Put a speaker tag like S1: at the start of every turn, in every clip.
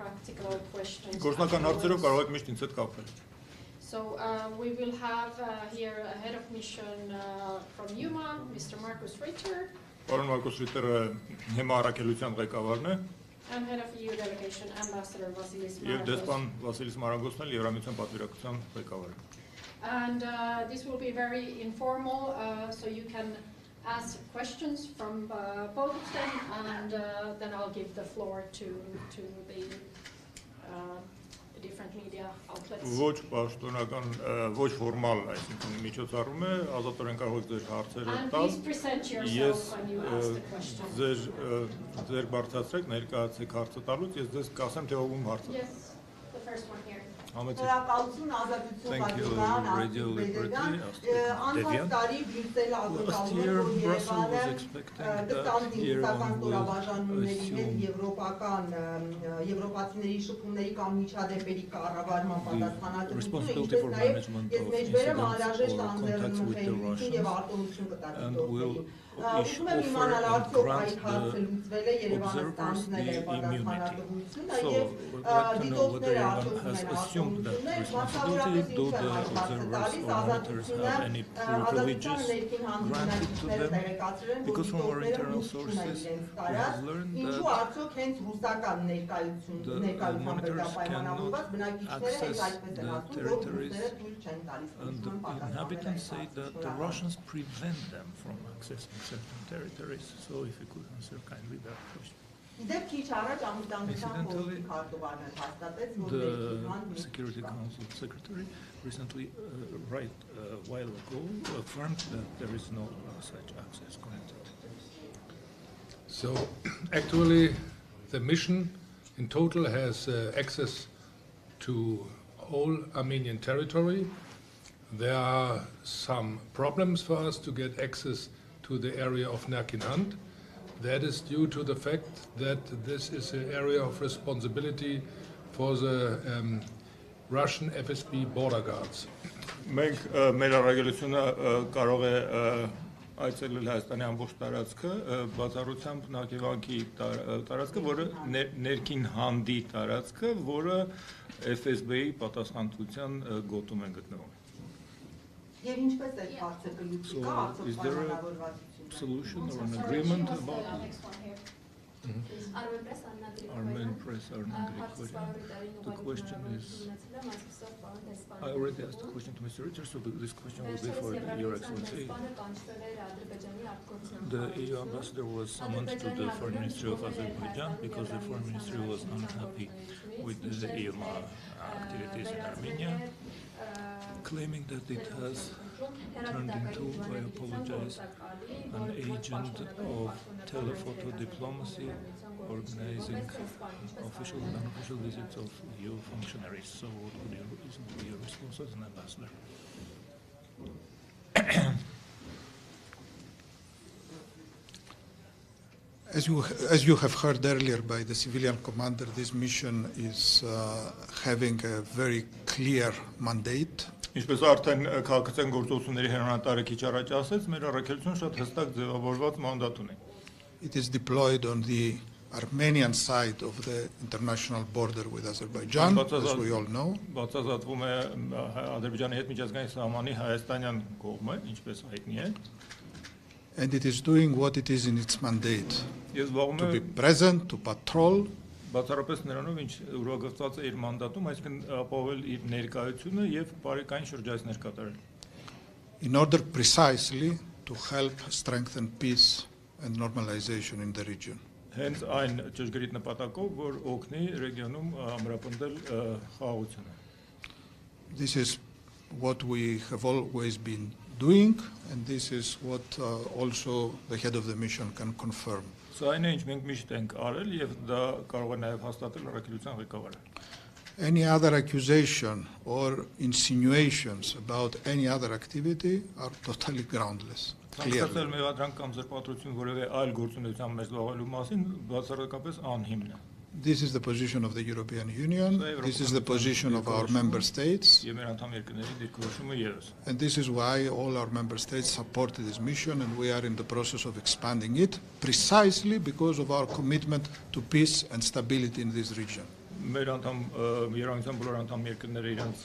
S1: practical questions.
S2: Գործնական հարցերով կարող եք միշտ ինձ հետ կապվել։
S1: So we will have here a head of mission from ԵՄ, Mr. Mարկուս Ռիտերի.
S2: Պարոն Մարկուս Ռիտերը ՀՀ առաքելության ղեկավարն է։
S1: And head of EU delegation, Ambassador Vasilis
S2: Եվ
S1: Maragos.
S2: դեսպան Վասիլիս Մարագոսն էլ Եվրամիության պատվիրակության ղեկավարը։
S1: And this will be very informal, so you can ask questions from both of them, and then I'll give the floor to the different media outlets.
S2: Ոչ պաշտոնական, ոչ ֆորմալ, այսինքն միջոցառում է, ազատորեն կարող եք ձեր հարցերը
S1: And
S2: տալ։
S1: please present yourself when you ask the question.
S2: Ձեր բարձրացրեք, ներկայացեք հարցը տալուց, ես ձեզ կասեմ թե ում հարցը։
S1: Yes, the first one here.
S3: Հրապարակություն ազատություն պատմական
S4: Radio Liberty,
S3: անցած տարի Բրյուսելը ակնկալում էր, որ Երևանը կստանձնի ինստական ստորաբաժանումների հետ եվրոպացիների շփումների կամ միջադեպերի կառավարման պատասխանատվությունը, ինչպես նաև ես մեջբերեմ անհրաժեշտ անձեռնունխելություն եւ արտոնություն կտա դիտորդների։ Ուզում եմ իմանալ արդյոք այդ հարցը լուծվել է, Երևանը ստանձնել է պատասխանատվությունը եւ դիտորդները արդյոք ունեն արտոնություններ, մասնավորապես ինչ է այդ հարցը տալիս, ազատությունը ազատության ներքին հանդիպությունները տեղեկացրել են, որ դիտորդները լուծ չունեն իրենց տարած, ինչու արդյոք հենց ռուսական ներկայության վերապայմանավորված բնակիչները հենց այդպես են ասում, որ ռուսները թույլ չեն տալիս լուծման պատասխանատվերը։
S4: certain territories, so if you could answer kindly that question. The Security Council Secretary recently, a while ago, affirmed that there is no such access granted.
S5: So, actually, the mission in total has access to all Armenian territory. There are some problems for us to get access to the area of Nakinand. That is due to the fact that this is an area of responsibility for the Russian FSB border guards.
S2: Մենք մեր առաքելությունը կարող է այցելել Հայաստանի ամբողջ տարածքը, բացառությամբ Նաքիվանքի տարածքը, որը ներքին հանդի տարածքը, որը FSB-ի պատասխանատվության գոտում են գտնվում։
S3: Եւ ինչպես է հարցը կլուծի, կա արդյոք պայմանավորվածություն։
S4: Solution or an agreement about
S1: Armen
S4: Press are not the question is, I already asked the question to Mr. Richard, so this question will be for Your Excellency. The EU ambassador was summoned to the Foreign Ministry of Azerbaijan because the Foreign Ministry was unhappy with the EU activities in Armenia, claiming that it has turned into, I apologize, an agent of telephoto diplomacy, organizing official and unofficial visits of EU functionaries. So what would be your response as an ambassador?
S6: As you have heard earlier by the civilian commander, this mission is having a very clear mandate.
S2: Ինչպես արդեն քաղաքացիական գործողությունների հեռուստատարը քիչ առաջ ասեց, մեր առաքելությունը շատ հստակ ձևավորված մանդատ ունի։
S6: It is deployed on the Armenian side of the international border with Azerbaijan, as we all know.
S2: Բացազատվում է Ադրբեջանի հետ միջազգային սահմանի հայաստանյան կողմը, ինչպես հայտնի է։
S6: And it is doing what it is in its mandate,
S2: Ես զբաղվում
S6: to be
S2: եմ
S6: present, to patrol,
S2: բացառապես նրանով, ինչ ուրվագծված է իր մանդատում, այսինքն ապահովել իր ներկայությունը եւ բարեկային շրջայցներ կատարել։
S6: in order precisely to help strengthen peace and normalization in the region.
S2: Հենց այն ճշգրիտ նպատակով, որ օգնի ռեգիոնում ամրապնդել խաղաղությունը։
S6: This is what we have always been doing, and this is what also the head of the mission can confirm.
S2: Սա այն է, ինչ մենք միշտ ենք արել եւ դա կարող է նաեւ հաստատել առաքելության ղեկավարը։
S6: Any other accusation or insinuations about any other activity are totally groundless.
S2: Ցանկացել մեղադրանք կամ զրպարտություն որևէ այլ գործունեության մեջ զբաղվելու մասին բացառապես անհիմն է։
S6: This is the position of the European Union, this is the position of our member states,
S2: Եվ մեր անդամ երկրների դիրքորոշումը եւս։
S6: and this is why all our member states supported this mission, and we are in the process of expanding it, precisely because of our commitment to peace and stability in this region.
S2: մեր անդամ երևանության բոլոր անդամ երկրները իրենց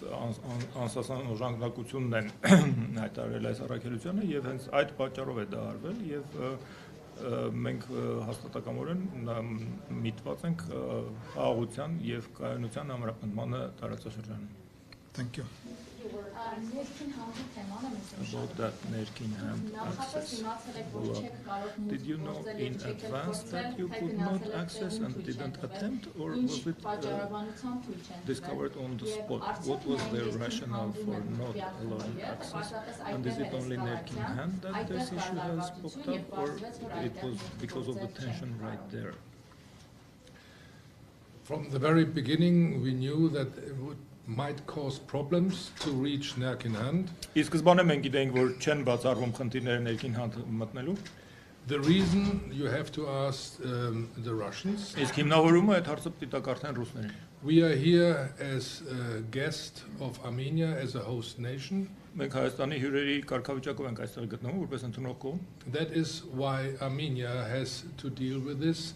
S2: անսասան օժանդակությունն են հայտարարել այս առաքելությանը եւ հենց այդ պատճառով է դա արվել եւ մենք հաստատակամորեն միտված ենք խաղաղության եւ կայունության ամրապնդմանը տարածաշրջանում.
S6: Thank you.
S2: About that ներքին access. Did you know in advance that you could not access and didn't attempt, or was it discovered on the spot? What was their rationale for not allowing access? And is it only ներքին hand that this issue has popped up, or it was because of the tension right there?
S5: From the very beginning, we knew that it might cause problems to reach ներքին hand.
S2: Ի սկզբանե մենք գիտենք, որ չեն բացառվում խնդիրները ներքին hand մտնելու.
S5: The reason you have to ask the Russians.
S2: Իսկ հիմնավորումը այդ հարցը պիտի տակարդեն ռուսներին.
S5: We are here as a guest of Armenia as a host nation.
S2: Մենք Հայաստանի հյուրերի կարգավիճակով ենք այստեղ գտնվում որպես ընդունող կողմ.
S5: That is why Armenia has to deal with this,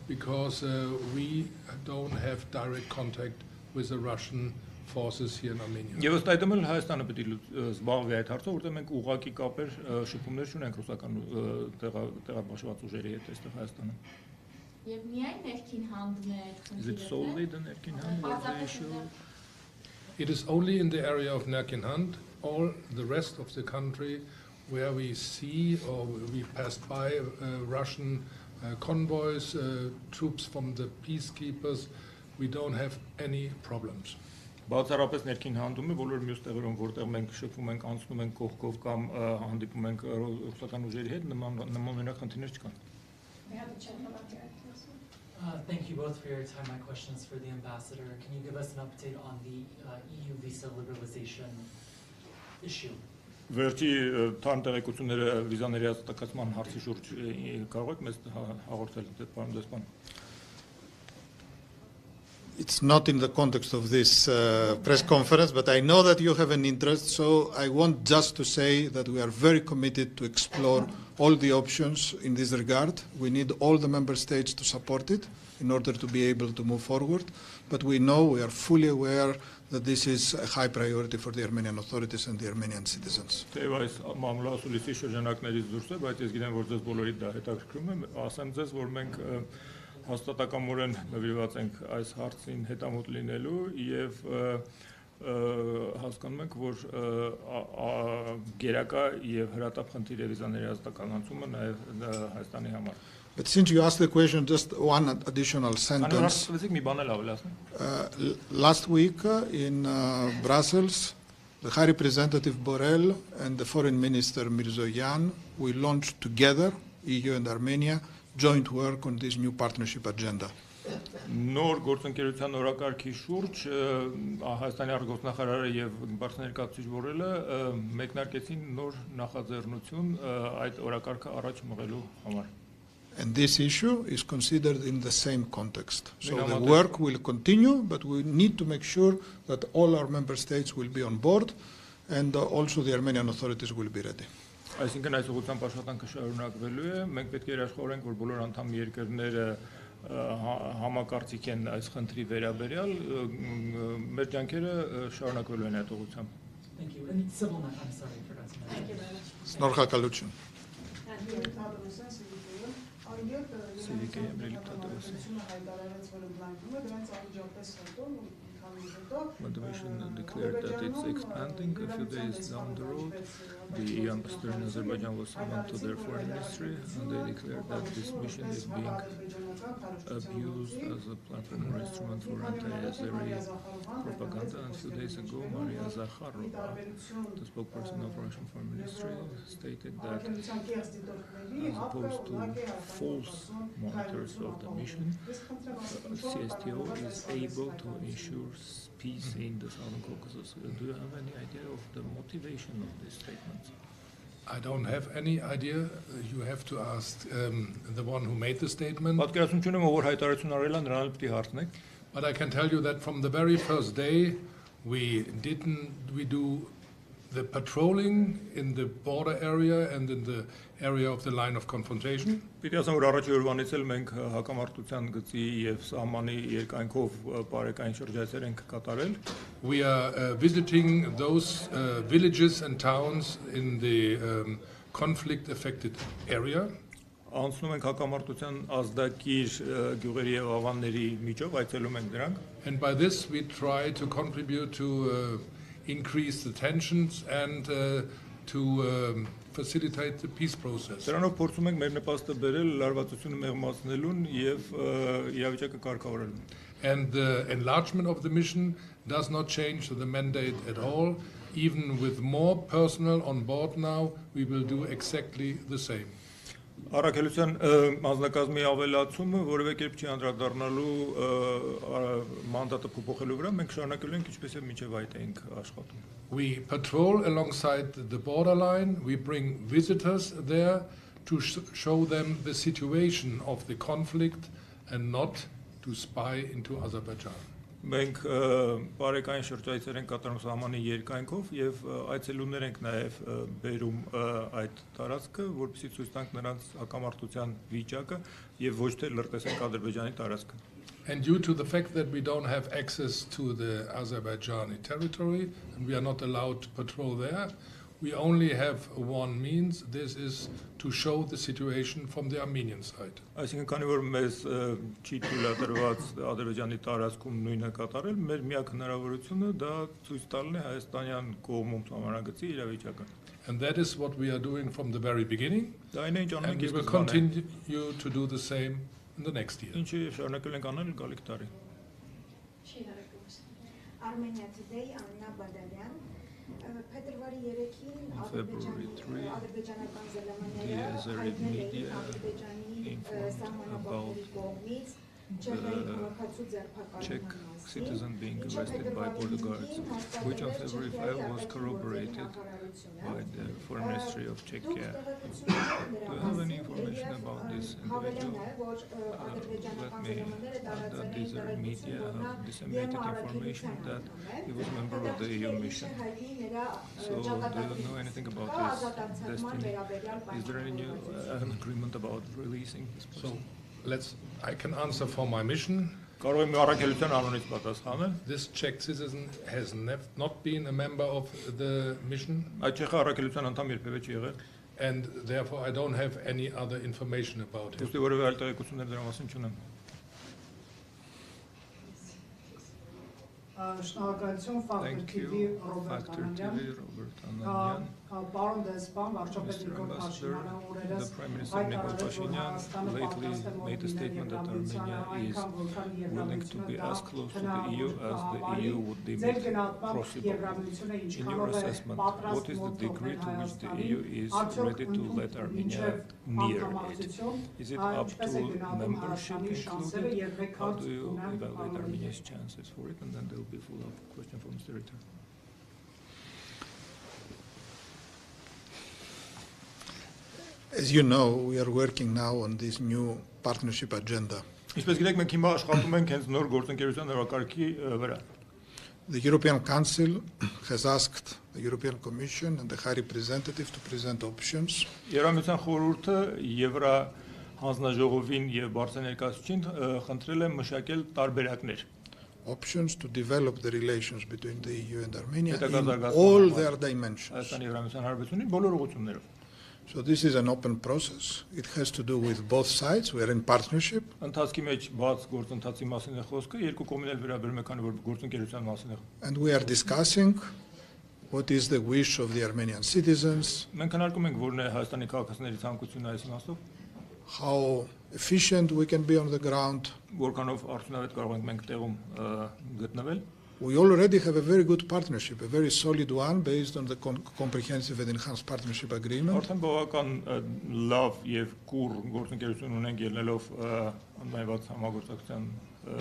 S5: because we don't have direct contact with the Russian forces here in Armenia.
S2: Եվ ըստ այդմ էլ Հայաստանը պետք է զբաղվի այդ հարցով, որտեղ մենք ուղղակի կապեր շփումներ չունենք ռուսական տեղաբաշխված ուժերի հետ այստեղ Հայաստանում.
S7: Եվ միայն ներքին հանդն է
S2: Is it solely the ներքին hand was the issue?
S5: It is only in the area of Nerkin Hand. All the rest of the country where we see or we passed by Russian convoys, troops from the peacekeepers, we don't have any problems.
S2: Բացառապես ներքին հանդում է բոլոր մյուս տեղերում, որտեղ մենք շփվում ենք, անցնում ենք կողքով կամ հանդիպում ենք ռուսական ուժերի հետ, նմանօրինակ խնդիրներ չկան.
S8: Thank you both for your time. My question is for the ambassador. Can you give us an update on the EU visa liberalization issue?
S2: Վերջի թարմ տեղեկությունները վիզաների ազատացման հարցի շուրջ կարող եք մեզ հաղորդել, պարոն դեսպան?
S6: It's not in the context of this press conference, but I know that you have an interest, so I want just to say that we are very committed to explore all the options in this regard. We need all the member states to support it in order to be able to move forward, but we know, we are fully aware that this is a high priority for the Armenian authorities and the Armenian citizens.
S2: Թեև այս մամուլը ասուլիսի շրջանակներից դուրս է, բայց ես գիտեմ, որ ձեզ բոլորիդ դա հետաքրքրում է, ասեմ ձեզ, որ մենք հաստատակամորեն նվիրված ենք այս հարցին հետամուտ լինելու եւ հասկանում ենք, որ գերակա եւ հրատապ խնդիր է վիզաների ազատականացումը նաեւ Հայաստանի համար.
S6: But since you asked the question, just one additional sentence. Last week in Brussels, the High Representative Borrell and the Foreign Minister Mirzoyan, we launched together, EU and Armenia, joint work on this new partnership agenda.
S2: Նոր գործընկերության օրակարգի շուրջ Հայաստանի արտգործնախարարը եւ բարձրներկայացուցիչ Բորելը մեկնարկեցին նոր նախաձեռնություն այդ օրակարգը առաջ մղելու համար.
S6: And this issue is considered in the same context. So the work will continue, but we need to make sure that all our member states will be on board and also the Armenian authorities will be ready.
S2: Այսինքն այս ուղղությամբ աշխատանքը շարունակվելու է, մենք պետք է երաշխավորենք, որ բոլոր անդամ երկրները համակարծիք են այս խնդրի վերաբերյալ, մեր ջանքերը շարունակվելու են այդ ուղղությամբ.
S8: Thank you. And civil matter, I'm sorry, I forgot to mention.
S1: Thank you very much.
S6: Շնորհակալություն.
S2: When the mission declared that it's expanding a few days down the road, the ambassador in Azerbaijan was summoned to their foreign ministry, and they declared that this mission is being abused as a platform or instrument for anti-Azeri propaganda. And a few days ago, Maria Zakharova, the spokesperson of Russian foreign ministry, stated that as opposed to false monitors of the mission, CSTO is able to ensure peace in the Southern Caucasus. Do you have any idea of the motivation of this statement?
S5: I don't have any idea. You have to ask the one who made the statement. But I can tell you that from the very first day, we do the patrolling in the border area and in the area of the line of confrontation.
S2: Պիտի ասեմ, որ առաջի օրվանից էլ մենք հակամարտության գծի եւ սահմանի երկայնքով բարեկային շրջայցեր ենք կատարել։
S5: We are visiting those villages and towns in the conflict-affected area.
S2: Անցնում ենք հակամարտության ազդակիր գյուղերի եւ ավանների միջով, այցելում ենք դրանք։
S5: And by this we try to contribute to increase the tensions and to facilitate the peace process.
S2: Դրանով փորձում ենք մեր նպաստը բերել լարվածությունը մեղմացնելուն եւ իրավիճակը կարգավորելուն։
S5: And the enlargement of the mission does not change the mandate at all. Even with more personnel on board now, we will do exactly the same.
S2: Առաքելության անձնակազմի ավելացումը որևէ կերպ չի անդրադառնալու մանդատը փոփոխելու վրա, մենք շարունակելու ենք ինչպես եւ մինչեւ այդ ենք աշխատում։
S5: We patrol alongside the borderline. We bring visitors there to show them the situation of the conflict and not to spy into Azerbaijan.
S2: Մենք բարեկային շրջայցեր ենք կատարում սահմանի երկայնքով եւ այցելուներ ենք նաեւ բերում այդ տարածքը, որպեսզի ցույց տանք նրանց հակամարտության վիճակը եւ ոչ թե լրտեսենք Ադրբեջանի տարածքը։
S5: And due to the fact that we don't have access to the Azerbaijani territory and we are not allowed to patrol there, we only have one means. This is to show the situation from the Armenian side.
S2: Այսինքն քանի որ մեզ չի թույլատրված Ադրբեջանի տարածքում նույնը կատարել, մեր միակ հնարավորությունը դա ցույց տալն է հայաստանյան կողմում համանագծի իրավիճակը։
S5: And that is what we are doing from the very beginning.
S2: Դա այն է ինչ անում
S5: And
S2: ենք
S5: we will continue to do the same in the next year.
S2: Ինչը շարունակել ենք անել գալիք տարի։
S1: She had a question.
S9: Armenia Today, Anna Badalyan. Փետրվարի 3-ին ադրբեջանական զելամանները հայտնել էին Ադրբեջանի սահմանապահների կողմից Չեխիայի քաղաքացու ձերբակալման
S2: citizen being arrested by border guards, which on February 5 was corroborated by the Foreign Ministry of Czechia. Do you have any information about this individual? Let me add that these are media have disseminated information that he was a member of the EU mission. So do you know anything about his destiny? Is there any new an agreement about releasing this person?
S5: I can answer for my mission.
S2: Կարող եմ առաքելության անունից պատասխանել։
S5: This Czech citizen has not been a member of the mission.
S2: Այդ չեխ առաքելության անդամ երբևէ չի եղել։
S5: And therefore I don't have any other information about him.
S2: Ուստի որևէ այլ տեղեկություններ դրա մասին չունեմ։
S10: Շնորհակալություն Factor TV Ռոբերտ Անանյան։ Պարոն դեսպան, վարչապետ Նիկոլ Փաշինյանը օրերս
S2: Pashinyan lately made a statement that Armenia is willing to be as close to the EU as the EU would deem it possible. In your assessment, what is the degree to which the EU is ready to let Armenia near it? Is it up to membership included? How do you evaluate Armenia's chances for it? And then there will be a follow-up question from Mr. Riter.
S6: As you know, we are working now on this new partnership agenda.
S2: Ինչպես գիտեք, մենք հիմա աշխատում ենք հենց նոր գործընկերության նորակարգի վրա։
S6: The European Council has asked the European Commission and the High Representative to present options.
S2: Եվրամիության խորհուրդը Եվրա հանձնաժողովին եւ բարձր ներկայացուցիչին խնդրել է մշակել տարբերակներ։
S6: Options to develop the relations between the EU and Armenia in all their dimensions.
S2: Հայաստանի Եվրամիության հարաբերությունների բոլոր ուղղություններով։
S6: So this is an open process. It has to do with both sides. We are in partnership.
S2: Ընթացքի մեջ բաց գործընթացի մասին է խոսքը, երկու կողմերն էլ վերաբերում է, քանի որ գործընկերության մասին է։
S6: And we are discussing what is the wish of the Armenian citizens.
S2: Մենք քննարկում ենք որն է Հայաստանի քաղաքացիների ցանկությունը այս իմաստով։
S6: How efficient we can be on the ground.
S2: Որքանով արդյունավետ կարող ենք մենք տեղում գտնվել։
S6: We already have a very good partnership, a very solid one based on the comprehensive and enhanced partnership agreement.
S2: Արդեն բավական լավ եւ կուռ գործընկերություն ունենք ելնելով անմայված համագործակցության։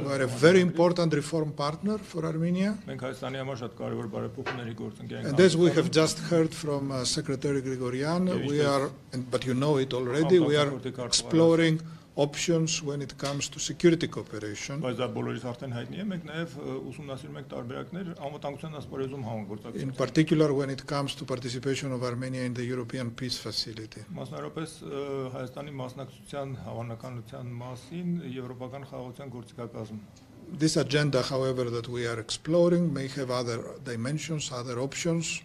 S6: We are a very important reform partner for Armenia.
S2: Մենք Հայաստանի համար շատ կարևոր բարեփոխումների գործընկեր ենք։
S6: And as we have just heard from Secretary Grigoryan, we are, but you know it already, we are exploring options when it comes to security cooperation.
S4: Բայց դա բոլորիս արդեն հայտնի է, մենք նաև ուսումնասիրում ենք տարբերակներ անվտանգության ասպարեզում համագործակցության։
S6: In particular when it comes to participation of Armenia in the European Peace Facility.
S4: Մասնավորապես Հայաստանի մասնակցության հավանականության մասին եվրոպական խաղաղության գործիքակազմում։
S6: This agenda, however, that we are exploring may have other dimensions, other options.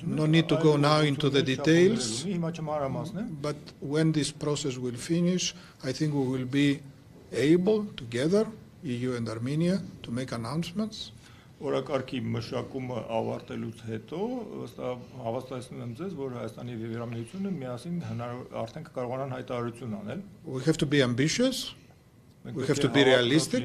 S6: No need to go now into the details, but when this process will finish, I think we will be able, together, EU and Armenia, to make announcements.
S4: Օրակարգի մշակումը ավարտելուց հետո հավաստացնում եմ ձեզ, որ Հայաստանի եւ Եվրամիությունը միասին արդեն կկարողանան հայտարարություն անել։
S6: We have to be ambitious. We have to be realistic,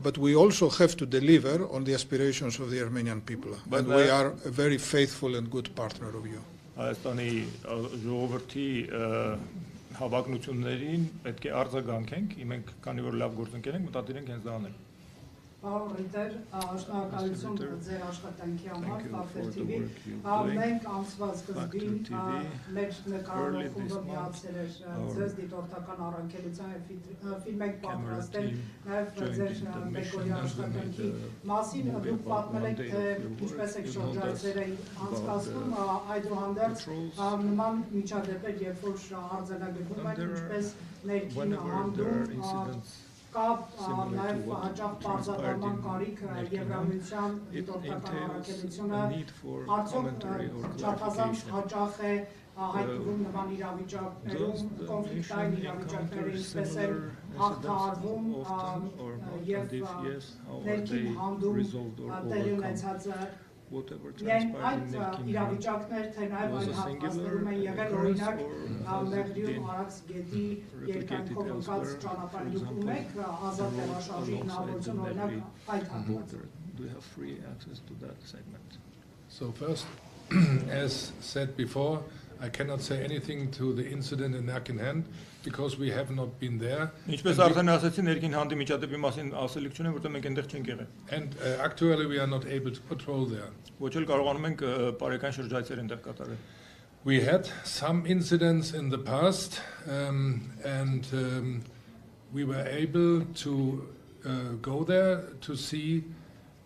S4: but
S6: we also have to deliver on the aspirations of the Armenian people. And we are a very faithful and good partner of you.
S4: Հայաստանի ժողովրդի հավակնություններին պետք է արձագանքենք, մենք քանի որ լավ գործընկեր ենք, մտադիր ենք հենց դա անել։
S10: Պարոն Ռիտեր, շնորհակալություն ձեր աշխատանքի համար, Ֆակտոր TV։ Մենք անցյալ սկզբին մեր նկարահանումը միացել էր ձեզ դիտորդական առաքելության ֆիլմ եք պատրաստել, նաև ձեր մեկօրյա աշխատանքի մասին դուք պատմել եք, թե ինչպես եք շրջայցերը անցկացնում, այդուհանդերձ նման միջադեպեր, երբ որ արձանագրվում են, ինչպես ներքին հանդում կապ նաև հաճախ պարզաբանման կարիք Եվրամիության դիտորդական առաքելությունը արդյոք չափազանց հաճախ է հայտնվում նման իրավիճակներում, կոնֆլիկտային իրավիճակները ինչպես են հաղթահարվում եւ ներքին հանդում տեղի ունեցածը Միայն այդ իրավիճակներ, թե նաև այն հատվածներում են եղել, օրինակ Մեղրիում Արաքս գետի երկայնքով ընկած ճանապարհի դուք ունեք ազատ տեղաշարժի հնարավորություն, օրինակ այդ հատվածը։
S5: So first, as said before, I cannot say anything to the incident in Erkenhen because we have not been there. And actually we are not able to patrol there. We had some incidents in the past and we were able to go there to see,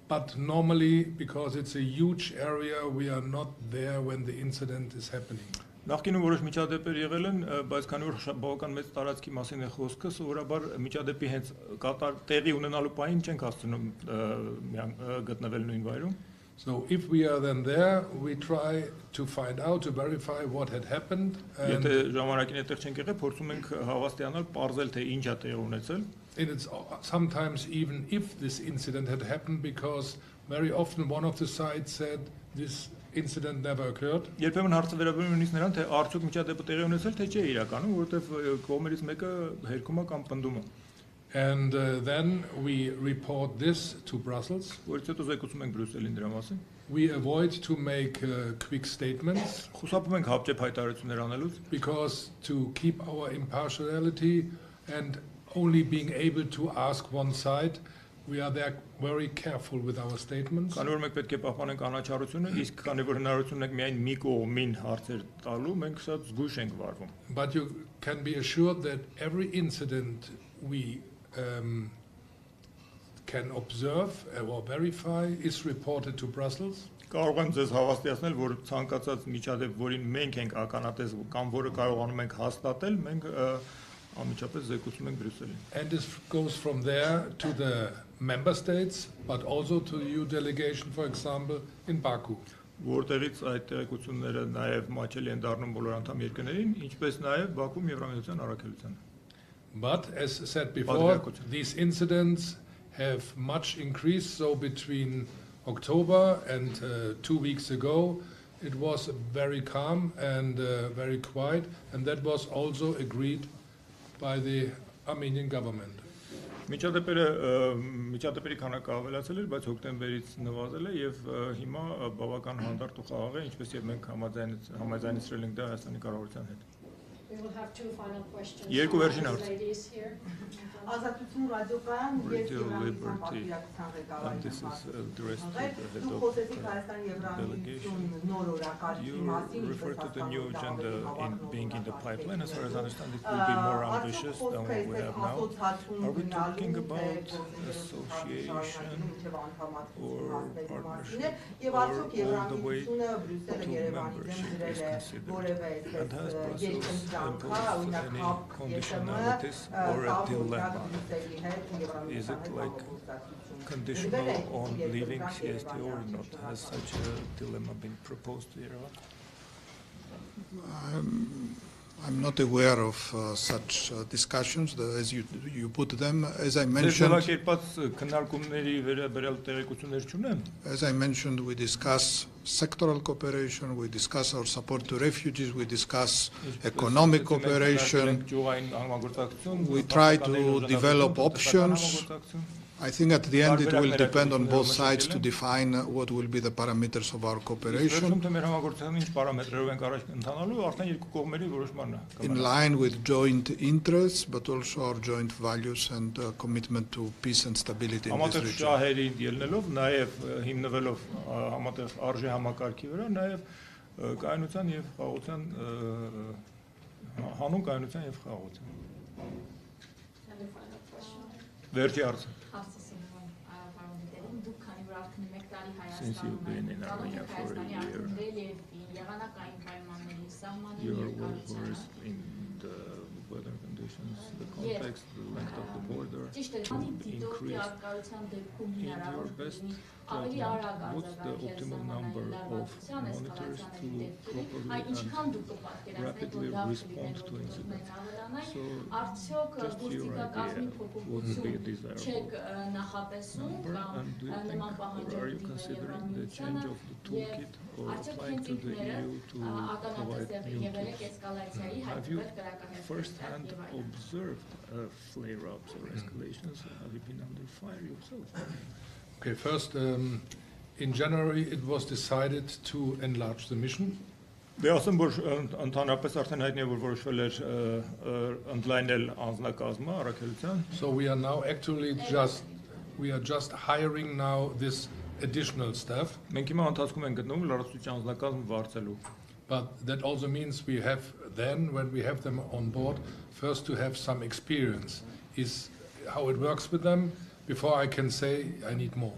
S5: but normally because it's a huge area we are not there when the incident is happening.
S4: Նախկինում որոշ միջադեպեր եղել են, բայց քանի որ բավական մեծ տարածքի մասին է խոսքը, սովորաբար միջադեպի հենց տեղի ունենալու պահին չենք հասցնում գտնվել նույն վայրում։
S5: So if we are then there, we try to find out, to verify what had happened.
S4: Եթե ժամանակին այդտեղ չենք եղել, փորձում ենք հավաստիանալ, պարզել թե ինչ է տեղի ունեցել։
S5: And it's sometimes even if this incident had happened, because very often one of the sides said this incident never occurred.
S4: Երբեմն հարցը վերաբերում է նույնիսկ նրան, թե արդյոք միջադեպը տեղի ունեցել, թե չէ իրականում, որովհետև կողմերից մեկը հերքում է կամ պնդում է։
S5: And then we report this to Brussels.
S4: Որից հետո զեկուցում ենք Բրյուսելին դրա մասին։
S5: We avoid to make quick statements.
S4: Խուսափում ենք հապճեպ հայտարարություններ անելուց,
S5: because to keep our impartiality and only being able to ask one side, we are there very careful with our statements.
S4: Քանի որ մենք պետք է պահպանենք անաչառությունը, իսկ քանի որ հնարավորություն ունենք միայն մի կողմին հարցեր տալու, մենք շատ զգույշ ենք վարվում։
S5: But you can be assured that every incident we can observe or verify is reported to Brussels.
S4: Կարող եմ ձեզ հավաստիացնել, որ ցանկացած միջադեպ, որին մենք ենք ականատես կամ որը կարողանում ենք հաստատել, մենք անմիջապես զեկուցում ենք Բրյուսելին։
S5: And this goes from there to the member states, but also to the EU delegation, for example, in Baku.
S4: Որտեղից այդ տեղեկությունները նաև մաչելի են դառնում բոլոր անդամ երկրներին, ինչպես նաև Բաքվում Եվրամիության առաքելության։
S5: But as said before, these incidents have much increased. So between October and 2 weeks ago, it was very calm and very quiet, and that was also agreed by the Armenian government.
S4: Միջադեպերի քանակը ավելացել էր, բայց հոկտեմբերից նվազել է եւ հիմա բավական հանդարտ ու խաղաղ է, ինչպես եւ մենք համաձայնեցրել ենք դա Հայաստանի կառավարության հետ։
S1: We will have two final questions.
S4: Երկու վերջին
S1: from
S4: հարց.
S1: the ladies here.
S3: Ազատություն ռադիոկայան եւ
S2: Radio
S3: Եվրամիության
S2: Liberty,
S3: պատվիրակության
S2: and this is addressed to the head
S3: Դուք
S2: of
S3: խոսեցիք Հայաստանի Եվրամիություն նոր օրակարգի
S2: You
S3: մասին,
S2: refer to the new agenda in being in the pipeline. As far as I understand, it will be
S3: Արդյոք
S2: more ambitious than what we have now.
S3: ասոցիացիոն
S2: Are we
S3: գնալու,
S2: talking
S3: թե
S2: about
S3: գործընկերություն
S2: association
S3: մինչև անդամատություն
S2: or
S3: հասնելու մասին է,
S2: partnership,
S3: եւ
S2: or
S3: արդյոք
S2: all the way
S3: Եվրամիությունը Բրյուսելը
S2: to
S3: Երևանի դեմ
S2: membership
S3: դրել
S2: is
S3: է
S2: considered?
S3: որևէ
S2: And has
S3: այսպես
S2: Brussels
S3: երկընտրանքա,
S2: imposed
S3: օրինակ
S2: any
S3: հապ
S2: conditionalities or a dilemma? Is it like conditional on leaving CST or not? Has such a dilemma been proposed to Yerevan?
S6: I'm not aware of such discussions, as you put them. As I mentioned, we discuss sectoral cooperation, we discuss our support to refugees, we discuss economic cooperation, we try to develop options. I think at the end it will depend on both sides to define what will be the parameters of our cooperation. In line with joint interests, but also our joint values and commitment to peace and stability in this region.
S2: Since you've been in Armenia for a year, you're well versed in the weather conditions, the context, the length of the border, increase in your best judgment. What's the optimal number of monitors to properly and rapidly respond to incidents? So, just your idea, what would be a desirable number, and do you think, or are you considering the change of the toolkit or applying to the EU to provide new tools? Have you first-hand observed flare-ups or escalations? Have you been under fire yourself?
S5: Okay, first, in January it was decided to enlarge the mission.
S4: So
S5: we are now actually just hiring now this additional staff. But that also means we have then, when we have them on board, first to have some experience is how it works with them before I can say I need more.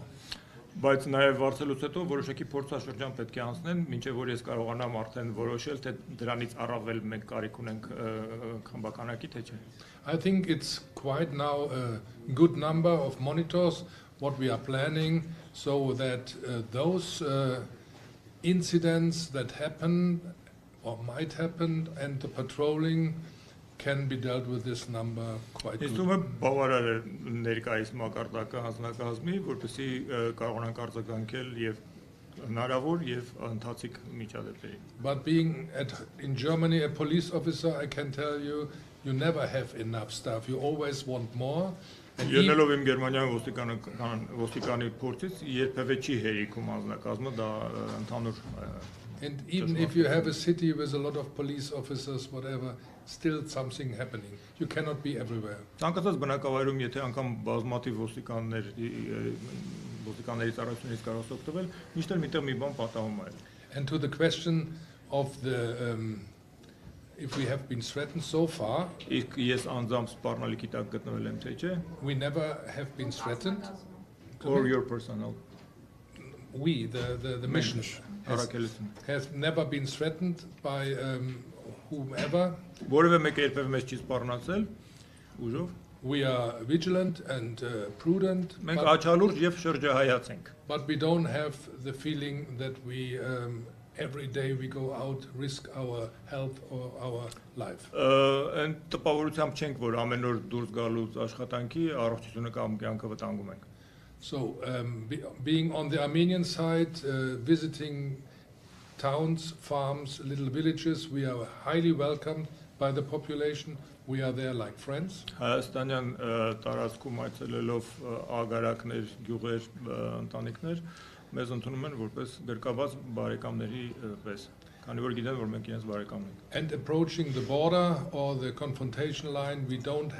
S4: Բայց նաև վարձելուց հետո որոշակի փորձաշրջան պետք է անցնեն, մինչև որ ես կարողանամ արդեն որոշել, թե դրանից առավել մենք կարիք ունենք խմբականակի, թե չէ։
S5: I think it's quite now a good number of monitors what we are planning, so that those incidents that happen or might happen and the patrolling can be dealt with this number quite good. But being in Germany a police officer, I can tell you, you never have enough staff. You always want more. And even if you have a city with a lot of police officers, whatever, still something happening. You cannot be everywhere.
S4: And
S5: to the question of the if we have been threatened so far, we never have been threatened.
S4: Or your personnel?
S5: We, the mission, has never been threatened by whomever. We are vigilant and prudent, but we don't have the feeling that we every day we go out, risk our health or our life. So, being on the Armenian side, visiting towns, farms, little villages, we are highly welcomed by the population. We are there like friends.
S4: Հայաստանյան տարածքում այցելելով ագարակներ, գյուղեր, ընտանիքներ մեզ ընդունում են որպես գրկված բարեկամների պես։
S2: Քանի որ գիտեն, որ մենք իրենց բարեկամն ենք։
S5: And approaching the border or the confrontation line, we don't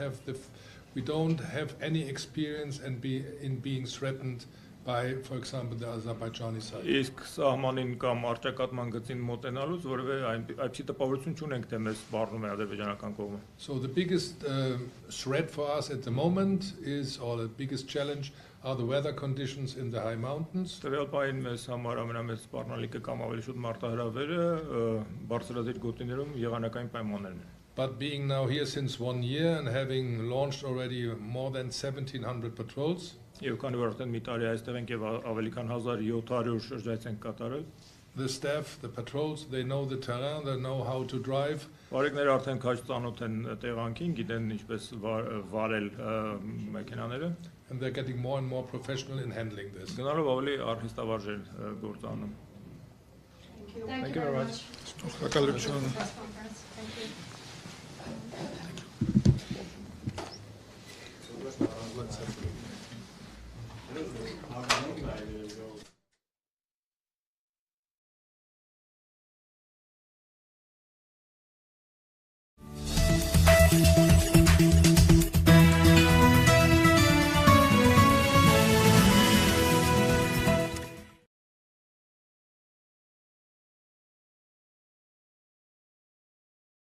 S5: have any experience in being threatened by, for example, the Azerbaijani side.
S2: Իսկ սահմանին կամ արճակատման գծին մոտենալուց որևէ այդպիսի տպավորություն չունենք, թե մեզ սպառնում է ադրբեջանական կողմը։
S5: So the biggest threat for us at the moment is, or the biggest challenge, are the weather conditions in the high mountains.
S2: Տվյալ պահին մեզ համար ամենամեծ սպառնալիքը կամ ավելի շուտ մարտահրավերը բարձրադիր գոտիներում եղանակային պայմաններն են։
S5: But being now here since 1 year and having launched already more than 1,700 patrols,
S2: Եվ քանի որ արդեն մի տարի այստեղ ենք եւ ավելի քան 1700 շրջայց ենք կատարել,
S5: the staff, the patrols, they know the terrain, they know how to drive.
S2: Բարեկները արդեն քաջ ծանոթ են տեղանքին, գիտեն ինչպես վարել մեքենաները։
S5: And they're getting more and more professional in handling this.
S2: Գնալով ավելի արհեստավարժ են գործանում։
S1: Thank you very much.
S6: Շնորհակալություն։
S1: Thank you.